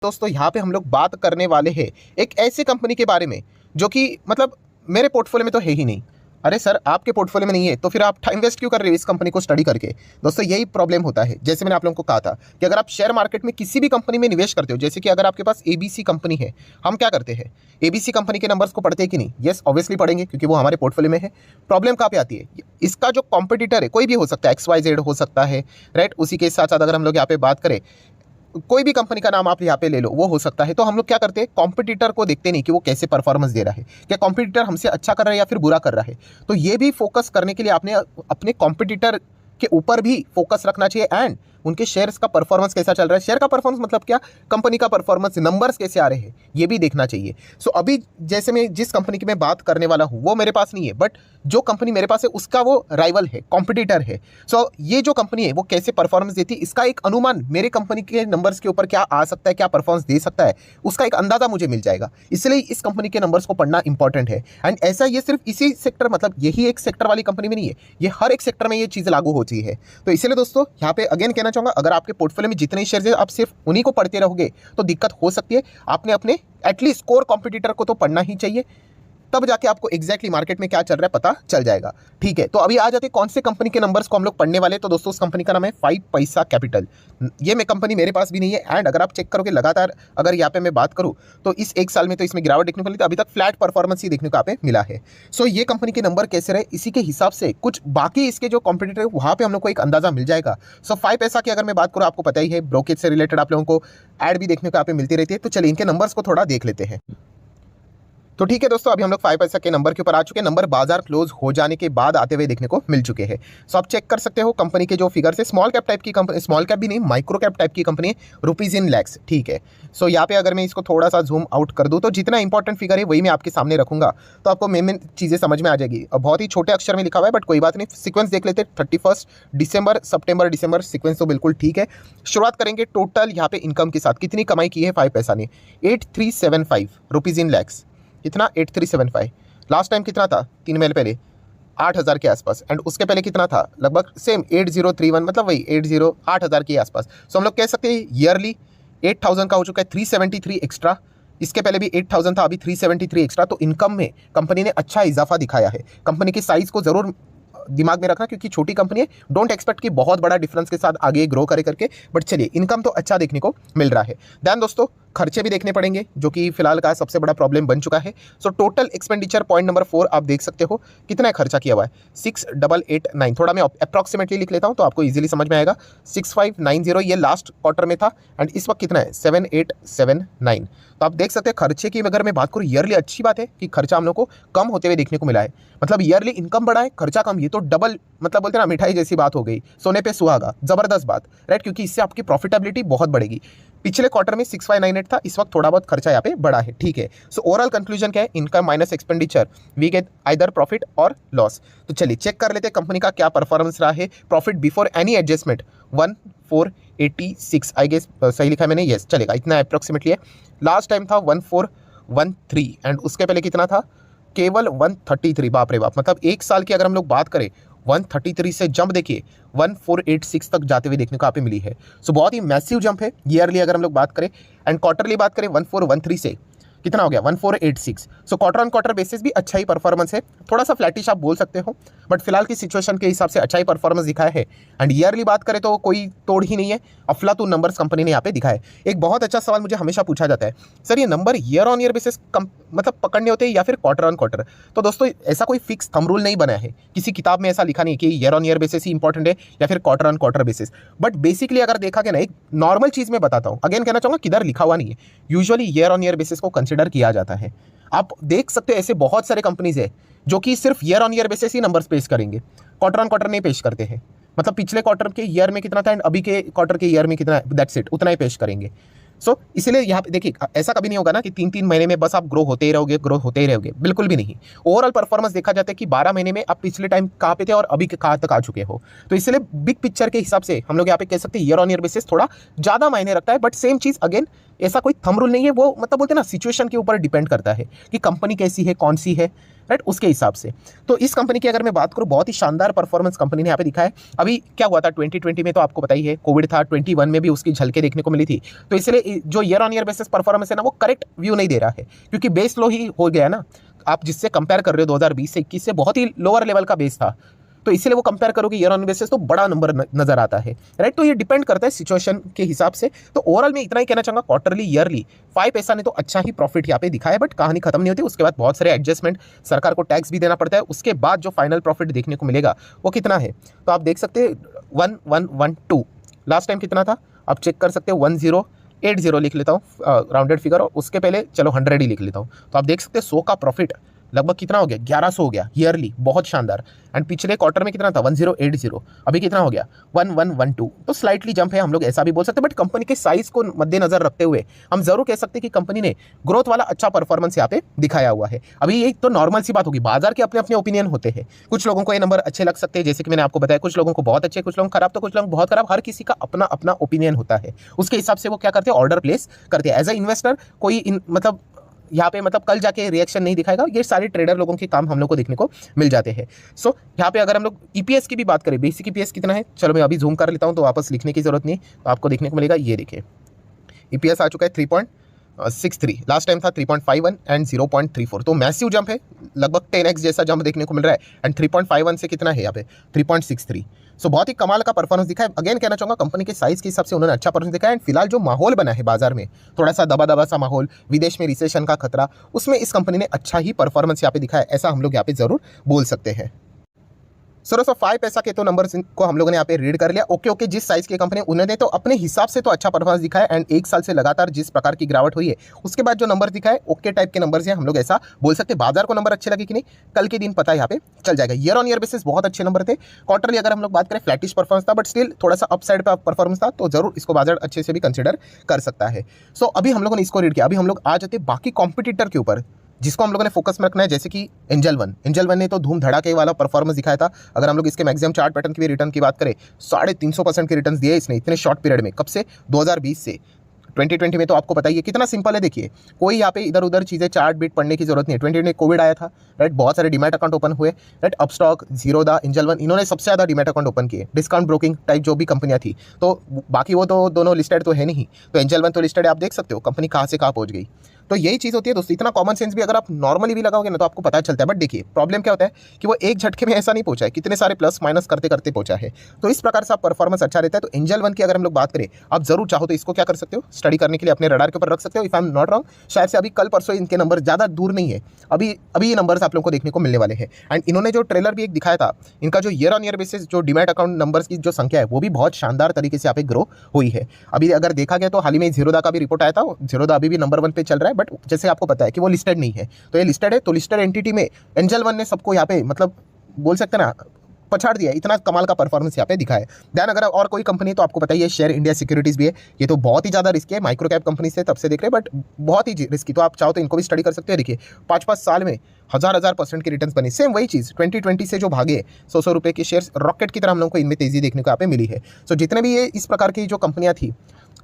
दोस्तों यहाँ पे हम लोग बात करने वाले हैं एक ऐसी कंपनी के बारे में जो कि मतलब मेरे पोर्टफोलियो में तो है ही नहीं। अरे सर, आपके पोर्टफोलियो में नहीं है तो फिर आप टाइम वेस्ट क्यों कर रहे हो इस कंपनी को स्टडी करके। दोस्तों यही प्रॉब्लम होता है। जैसे मैंने आप लोगों को कहा था कि अगर आप शेयर मार्केट में किसी भी कंपनी में निवेश करते हो, जैसे कि अगर आपके पास एबीसी कंपनी है, हम क्या करते हैं, एबीसी कंपनी के नंबर्स को पढ़ते हैं कि नहीं? यस, ऑब्वियसली पढ़ेंगे क्योंकि वो हमारे पोर्टफोलियो में है। प्रॉब्लम कहाँ पे आती है? इसका जो कॉम्पिटिटर है कोई भी हो सकता है, XYZ हो सकता है, राइट। उसी के साथ साथ अगर हम लोग यहाँ पे बात करें, कोई भी कंपनी का नाम आप यहाँ पे ले लो, वो हो सकता है। तो हम लोग क्या करते हैं, कॉम्पिटिटर को देखते नहीं कि वो कैसे परफॉर्मेंस दे रहा है, क्या कॉम्पिटिटर हमसे अच्छा कर रहा है या फिर बुरा कर रहा है। तो ये भी फोकस करने के लिए आपने अपने कॉम्पिटिटर के ऊपर भी फोकस रखना चाहिए एंड उनके शेयर्स का परफॉर्मेंस कैसा चल रहा है। शेयर का परफॉर्मेंस मतलब क्या, कंपनी का परफॉर्मेंस, नंबर्स कैसे आ रहे हैं, ये भी देखना चाहिए। सो अभी जैसे मैं जिस कंपनी की मैं बात करने वाला हूँ वो मेरे पास नहीं है, बट जो कंपनी मेरे पास है उसका वो राइवल है, कॉम्पिटिटर है। सो ये जो कंपनी है वो कैसे परफॉर्मेंस देती है, इसका एक अनुमान मेरे कंपनी के नंबर्स के ऊपर क्या आ सकता है, क्या परफॉर्मेंस दे सकता है, उसका एक अंदाजा मुझे मिल जाएगा। इसलिए इस कंपनी के नंबर्स को पढ़ना इंपॉर्टेंट है। एंड ऐसा ये सिर्फ इसी सेक्टर, मतलब यही एक सेक्टर वाली कंपनी में नहीं है, ये हर एक सेक्टर में ये चीज़ लागू होती है। तो इसलिए दोस्तों यहाँ पे अगेन कहना चाहूँगा, अगर आपके पोर्टफोलियो में जितने शेयर है आप सिर्फ उन्हीं को पढ़ते रहोगे तो दिक्कत हो सकती है। आपने अपने एटलीस्ट कोर कॉम्पिटिटर को तो पढ़ना ही चाहिए, तब जाके आपको एग्जैक्टली मार्केट में क्या चल रहा है पता चल जाएगा। ठीक है, तो अभी आ जाते हैं कौन से कंपनी के नंबर्स को हम लोग पढ़ने वाले। तो दोस्तों उस कंपनी का नाम है 5 पैसा कैपिटल। ये मैं कंपनी मेरे पास भी नहीं है एंड अगर आप चेक करोगे लगातार, अगर यहाँ पे मैं बात करूँ तो इस एक साल में तो इसमें गिरावट देखने को मिली थी, अभी तक फ्लैट परफॉर्मेंस ही देखने को यहाँ पे मिला है। सो ये कंपनी के नंबर कैसे रहे, इसी के हिसाब से कुछ बाकी इसके जो कॉम्पिटिटर है वहाँ पे हम लोग को एक अंदाजा मिल जाएगा। सो 5 पैसा की अगर मैं बात करूँ, आपको पता ही है ब्रोकेज से रिलेटेड आप लोगों को ऐड भी देखने को यहाँ पे मिलती रहती है। तो चलिए इनके नंबर्स को थोड़ा देख लेते हैं। तो ठीक है दोस्तों, अभी हम लोग 5 पैसा के नंबर के ऊपर आ चुके हैं। नंबर बाजार क्लोज हो जाने के बाद आते हुए देखने को मिल चुके हैं। सो आप चेक कर सकते हो कंपनी के जो फिगर है, स्मॉल कैप टाइप की कंपनी, स्मॉल कैप भी नहीं माइक्रो कैप टाइप की कंपनी है, रुपीज इन लैक्स। ठीक है, सो यहाँ पे अगर मैं इसको थोड़ा सा जूम आउट कर दूँ तो जितना इंपॉर्टेंट फिगर है वही मैं आपके सामने रखूंगा, तो आपको मेन चीज़ें समझ में आ जाएगी। बहुत ही छोटे अक्षर में लिखा हुआ है बट कोई बात नहीं, सिक्वेंस देख लेते। 31 दिसंबर, सितंबर, दिसंबर, सिक्वेंस तो बिल्कुल ठीक है। शुरुआत करेंगे टोटल यहाँ पे इनकम के साथ, कितनी कमाई की है 5 पैसा ने, 8375 रुपीज इन लैक्स। कितना, 8375। लास्ट टाइम कितना था 3 महीने पहले, 8000 के आसपास। एंड उसके पहले कितना था, लगभग सेम 8031, मतलब वही 8000 के आसपास। सो हम लोग कह सकते हैं ईयरली 8000 का हो चुका है, 373 एक्स्ट्रा। इसके पहले भी 8000 था, अभी 373 एक्स्ट्रा। तो इनकम में कंपनी ने अच्छा इजाफा दिखाया है। कंपनी की साइज़ को ज़रूर दिमाग में रखना क्योंकि छोटी कंपनी है, डोंट एक्सपेक्ट कि बहुत बड़ा डिफरेंस के साथ आगे ग्रो करे करके, बट चलिए इनकम तो अच्छा देखने को मिल रहा है। दैन दोस्तों खर्चे भी देखने पड़ेंगे जो कि फिलहाल का सबसे बड़ा प्रॉब्लम बन चुका है। So total expenditure point number 4 आप देख सकते हो कितना खर्चा किया हुआ है, 6889। थोड़ा मैं अप्रॉक्सीमेटली लिख लेता हूं तो आपको इजीली समझ में आएगा। 6590 ये लास्ट क्वार्टर में था एंड इस वक्त कितना है, 7879। तो आप देख सकते हैं खर्चे की अगर मैं बात करूँ ईयरली, अच्छी बात है कि खर्चा हम लोग को कम होते हुए देखने को मिला है। मतलब ईयरली इनकम बढ़ा है, खर्चा कम, ये तो डबल, मतलब बोलते हैं ना मिठाई जैसी बात हो गई, सोने पे सुहागा, जबरदस्त बात, राइट। क्योंकि इससे आपकी प्रॉफिटेबिलिटी बहुत बढ़ेगी। पिछले क्वार्टर में 6598 था, इस वक्त थोड़ा बहुत खर्चा यहाँ पे बढ़ा है। ठीक है, सो ओवरऑल कंक्लूजन क्या है, income minus expenditure we get either profit or loss. तो चलिए चेक कर लेते हैं कंपनी का क्या परफॉर्मेंस रहा है। Profit before any adjustment 1486, I guess सही लिखा है मैंने, यस चलेगा, इतना अप्रोक्सीमेटली है। लास्ट टाइम था 1413 एंड उसके पहले कितना था, केवल 133। बाप रे बाप, मतलब एक साल की अगर हम लोग बात करें 133 से जंप देखिए 1486 तक जाते हुए देखने को यहाँ पे मिली है। सो बहुत ही मैसिव जंप है ईयरली अगर हम लोग बात करें। एंड क्वार्टरली बात करें 1413 से कितना हो गया 1486। So quarter on quarter basis भी अच्छा ही परफॉर्मेंस है, थोड़ा सा फ्लैटिश आप बोल सकते हो बट फिलहाल की सिचुएशन के हिसाब से अच्छा ही परफॉर्मेंस दिखाया है। एंड ईयरली बात करें तो कोई तोड़ ही नहीं है, अफलातून नंबर्स कंपनी ने यहाँ पे दिखाए। एक बहुत अच्छा सवाल मुझे हमेशा पूछा जाता है, सर ये number year on year basis मतलब पकड़ने होते हैं या फिर क्वार्टर ऑन क्वार्टर। तो दोस्तों ऐसा कोई फिक्स थंब रूल नहीं बना है, किसी किताब में ऐसा लिखा नहीं कि year on year basis he important है या फिर quarter on quarter basis. But basically अगर देखा गया ना, एक नॉर्मल चीज़ मैं बताता हूँ, अगेन कहना चाहूँगा किधर लिखा हुआ नहीं है, usually year on year basis को कंसिडर किया जाता है। आप देख सकते हैं ऐसे बहुत सारे कंपनीज है जो कि सिर्फ year on year basis he numbers पेश करेंगे, क्वार्टर ऑन क्वार्टर नहीं पेश करते हैं। मतलब पिछले क्वार्टर के ईयर में कितना था एंड अभी के क्वार्टर के ईयर में कितना है, दैट्स इट, उतना ही पेश करेंगे। सो इसलिए यहाँ पे देखिए ऐसा कभी नहीं होगा ना कि 3-3 महीने में बस आप ग्रो होते ही रहोगे, ग्रो होते ही रहोगे, बिल्कुल भी नहीं। ओवरऑल परफॉर्मेंस देखा जाता है कि 12 महीने में आप पिछले टाइम कहाँ पे थे और अभी कहाँ तक आ चुके हो। तो इसलिए बिग पिक्चर के हिसाब से हम लोग यहाँ पे कह सकते हैं ईयर ऑन ईयर बेसिस थोड़ा ज़्यादा मायने रखता है। बट सेम चीज़ अगेन ऐसा कोई थंब रूल नहीं है, वो मतलब बोलते हैं ना सिचुएशन के ऊपर डिपेंड करता है कि कंपनी कैसी है, कौन सी है, राइट, उसके हिसाब से। तो इस कंपनी की अगर मैं बात करूँ, बहुत ही शानदार परफॉर्मेंस कंपनी ने यहाँ पे दिखा है। अभी क्या हुआ था 2020 में, तो आपको पता ही है, कोविड था, 21 में भी उसकी झलके देखने को मिली थी। तो इसलिए जो year on year basis performance है ना, वो करेक्ट व्यू नहीं दे रहा है, क्योंकि बेस लो ही हो गया ना। आप जिससे कंपेयर कर रहे हो 2020 से 21 से, बहुत ही लोअर लेवल का बेस था, तो इसीलिए वो कंपेयर करोगे ईयर ऑन बेसिस तो बड़ा नंबर नजर आता है, राइट। तो ये डिपेंड करता है सिचुएशन के हिसाब से। तो ओवरऑल मैं इतना ही कहना चाहूंगा, क्वार्टरली ईयरली 5 पैसा ने तो अच्छा ही प्रॉफिट यहाँ पे दिखाया है, बट कहानी खत्म नहीं होती। उसके बाद बहुत सारे एडजस्टमेंट, सरकार को टैक्स भी देना पड़ता है, उसके बाद जो फाइनल प्रॉफिट देखने को मिलेगा वो कितना है, तो आप देख सकते हैं 1112। लास्ट टाइम कितना था आप चेक कर सकते हो, 1080 लिख लेता हूँ राउंडेड फिगर, और उसके पहले चलो 100 ही लिख लेता हूँ। तो आप देख सकते हैं 100 का प्रॉफिट लगभग कितना हो गया, 1100 हो गया ईयरली, बहुत शानदार। एंड पिछले क्वार्टर में कितना था, 1080, अभी कितना हो गया 1112। तो स्लाइटली जंप है, हम लोग ऐसा भी बोल सकते हैं, बट कंपनी के साइज को मद्देनजर रखते हुए हम जरूर कह सकते हैं कि कंपनी ने ग्रोथ वाला अच्छा परफॉर्मेंस यहाँ पे दिखाया हुआ है। अभी ये तो नॉर्मल सी बात होगी, बाजार के अपने अपने ओपिनियन होते हैं। कुछ लोगों को ये नंबर अच्छे लग सकते हैं, जैसे कि मैंने आपको बताया, कुछ लोगों को बहुत अच्छे, कुछ लोगों को खराब, तो कुछ लोगों को बहुत खराब। हर किसी का अपना अपना ओपिनियन होता है, उसके हिसाब से वो क्या करते हैं, ऑर्डर प्लेस करते हैं। एज अ इन्वेस्टर कोई मतलब यहाँ पे मतलब कल जाके रिएक्शन नहीं दिखाएगा, ये सारे ट्रेडर लोगों के काम हम लोग को देखने को मिल जाते हैं। सो यहाँ पे अगर हम लोग ईपीएस की भी बात करें, बेसिक ईपीएस कितना है, चलो मैं अभी जूम कर लेता हूँ, तो वापस लिखने की जरूरत नहीं, तो आपको देखने को मिलेगा, ये देखिए ईपीएस आ चुका है 3.63, लास्ट टाइम था 3.51 एंड 0.34। तो मैसिव जंप है, लगभग 10x जैसा जंप देखने को मिल रहा है। एंड 3.51 से कितना है यहाँ पे 3.63। सो बहुत ही कमाल का परफॉर्मेंस दिखा है। अगेन कहना चाहूंगा, कंपनी के साइज के हिसाब से उन्होंने अच्छा परफॉर्मेंस दिखाया। एंड फिलहाल जो माहौल बना है बाजार में, थोड़ा सा दबा दबा सा माहौल, विदेश में रिसेशन का खतरा, उसमें इस कंपनी ने अच्छा ही परफॉर्मेंस यहाँ पे दिखाया, ऐसा हम लोग यहाँ पे जरूर बोल सकते हैं। सो 5 पैसा के तो नंबर्स को हम लोगों ने यहाँ पे रीड कर लिया। ओके, जिस साइज के कंपनी उन्होंने तो अपने हिसाब से तो अच्छा परफॉर्मेंस दिखाया। एंड 1 साल से लगातार जिस प्रकार की गिरावट हुई है, उसके बाद जो नंबर दिखाए ओके टाइप के नंबर्स हैं, हम लोग ऐसा बोल सकते हैं। बाजार को नंबर अच्छे लगे कि नहीं, कल के दिन पता यहाँ पे चल जाएगा। ईयर ऑन ईयर बेसिस बहुत अच्छे नंबर थे। क्वार्टरली अगर हम लोग बात करें, फ्लैटिश परफॉर्मेंस था, बट स्टिल थोड़ा सा अपसाइड पे परफॉर्मेंस था, तो जरूर इसको बाजार अच्छे से भी कंसिडर कर सकता है। सो अभी हम लोगों ने इसको रीड किया। अभी हम लोग आ जाते हैं बाकी कॉम्पिटिटर के ऊपर, जिसको हम लोगों ने फोकस में रखना है, जैसे कि एंजल वन ने तो धूम धड़ाके वाला परफॉर्मेंस दिखाया था। अगर हम लोग इसके मैक्सिमम चार्ट पैटर्न की भी रिटर्न की बात करें, 350% के रिटर्न दिए इसने इतने शॉर्ट पीरियड में। कब से, 2020 से 2020 में। तो आपको पता ही है कितना सिंपल है। देखिए, कोई यहाँ पे इधर उधर चीज़ें चार्ट बीट पढ़ने की जरूरत नहीं है। 2020 में कोविड आया था, राइट, बहुत सारे डीमैट अकाउंट ओपन हुए, right. Upstox, Zerodha, angel one, इन्होंने सबसे ज़्यादा डीमैट अकाउंट ओपन किए। डिस्काउंट ब्रोकिंग टाइप जो भी कंपनियाँ थी, तो बाकी वो तो दोनों लिस्टेड तो है नहीं, तो एंजल वन तो लिस्टेड है। आप देख सकते हो कंपनी कहाँ से कहाँ पहुँच गई। तो यही चीज़ होती है दोस्तों। इतना कॉमन सेंस भी अगर आप नॉर्मली भी लगाओगे ना, तो आपको पता चलता है। बट देखिए, प्रॉब्लम क्या होता है कि वो एक झटके में ऐसा नहीं पहुंचा है, कितने सारे प्लस माइनस करते करते पहुंचा है। तो इस प्रकार से आप परफॉर्मेंस अच्छा रहता है। तो एंजल वन की अगर हम लोग बात करें, आप जरूर चाहो तो इसको क्या कर सकते हो, स्टडी करने के लिए अपने रडार के ऊपर रख सकते हो। If I am not wrong, शायद से अभी कल परसों इनके नंबर ज़्यादा दूर नहीं है, अभी ये नंबर्स आप लोगों को देखने को मिलने वाले हैं। एंड इन्होंने जो ट्रेलर भी एक दिखाया था, इनका जो ईयर ऑन ईयर बेसिस जो डीमैट अकाउंट नंबर्स की जो संख्या है, वो भी बहुत शानदार तरीके से यहाँ पे ग्रो हुई है। अभी अगर देखा गया तो हाल ही में जीरोदा का भी रिपोर्ट आया था। जीरोदा अभी भी नंबर 1 पे चल रहा है, बट जैसे आपको पता है कि वो लिस्टेड नहीं है। तो ये लिस्टेड है, तो लिस्टेड एंटिटी में एंजल वन ने सबको यहाँ पे मतलब बोल सकते हैं ना, पछाड़ दिया। इतना कमाल का परफॉर्मेंस यहाँ पे दिखा है। ध्यान, अगर और कोई कंपनी तो आपको पता ही है, शेयर इंडिया सिक्योरिटीज भी है। ये तो बहुत ही ज़्यादा रिस्की है, माइक्रो कैप कंपनी से तब से देख रहे हैं, बट बहुत ही रिस्की। तो आप चाहो तो इनको भी स्टडी कर सकते हैं। देखिए, 5-5 साल में 1000% की रिटर्न्स बनी। सेम वही चीज़ 2020 से जो भागे 100 रुपये के शेयर्स रॉकेट की तरह हम लोगों को इनमें तेजी देखने को यहाँ पे मिली है। सो जितने भी ये इस प्रकार की जो कंपनियाँ थी,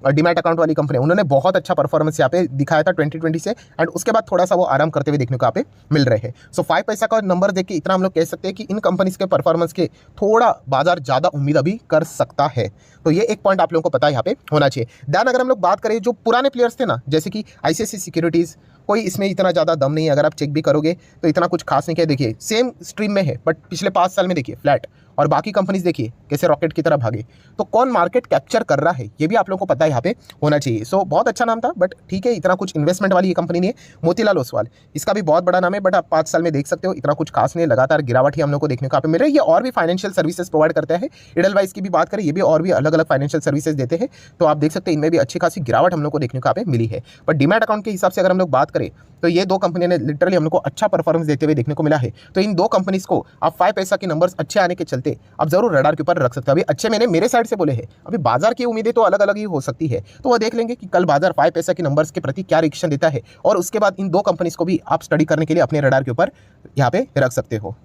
डीमैट अकाउंट वाली कंपनी, उन्होंने बहुत अच्छा परफॉर्मेंस यहाँ पे दिखाया था 2020 से। एंड उसके बाद थोड़ा सा वो आराम करते हुए देखने को यहाँ पे मिल रहे हैं। सो 5 पैसा का नंबर देख के इतना हम लोग कह सकते हैं कि इन कंपनीज के परफॉर्मेंस के थोड़ा बाजार ज़्यादा उम्मीद अभी कर सकता है। तो ये एक पॉइंट आप लोगों को पता है यहाँ पे होना चाहिए। ध्यान, अगर हम लोग बात करें जो पुराने प्लेयर्स थे ना, जैसे कि आईसीआईसीआई सिक्योरिटीज़, कोई इसमें इतना ज़्यादा दम नहीं है। अगर आप चेक भी करोगे तो इतना कुछ खास नहीं किया। देखिए, सेम स्ट्रीम में है, बट पिछले 5 साल में देखिए फ्लैट, और बाकी कंपनीज देखिए कैसे रॉकेट की तरह भागे। तो कौन मार्केट कैप्चर कर रहा है, ये भी आप लोगों को पता है यहाँ पे होना चाहिए। सो बहुत अच्छा नाम था, बट ठीक है, इतना कुछ इन्वेस्टमेंट वाली ये कंपनी नहीं है। मोतीलाल ओसवाल, इसका भी बहुत बड़ा नाम है, बट आप 5 साल में देख सकते हो इतना कुछ खास नहीं है। लगातार गिरावट ही हम लोग को देखने को यहाँ पे मिल रही है। ये और भी फाइनेंशियल सर्विसेज प्रोवाइड करते हैं। इडलवाइज की भी बात करें, ये भी और भी अलग अलग फाइनेंशियल सर्विसेज देते हैं। तो आप देख सकते हैं इनमें भी अच्छी खासी गिरावट हम लोग को देखने को यहाँ पे मिली है। बट डीमैट अकाउंट के हिसाब से अगर हम लोग बात करें, तो ये दो कंपनी ने लिटरली हम लोग को अच्छा परफॉर्मेंस देते हुए देखने को मिला है। तो इन दो कंपनीज को आप 5 पैसा के नंबर्स अच्छे आने के चलते आप जरूर रडार के ऊपर रख सकते हो। अभी अच्छे मैंने मेरे साइड से बोले हैं, अभी बाजार की उम्मीदें तो अलग अलग ही हो सकती है। तो वो देख लेंगे कि कल बाजार 5 पैसा के नंबर्स के प्रति क्या रिएक्शन देता है, और उसके बाद इन दो कंपनीज को भी आप स्टडी करने के लिए अपने रडार के ऊपर यहाँ पे रख सकते हो।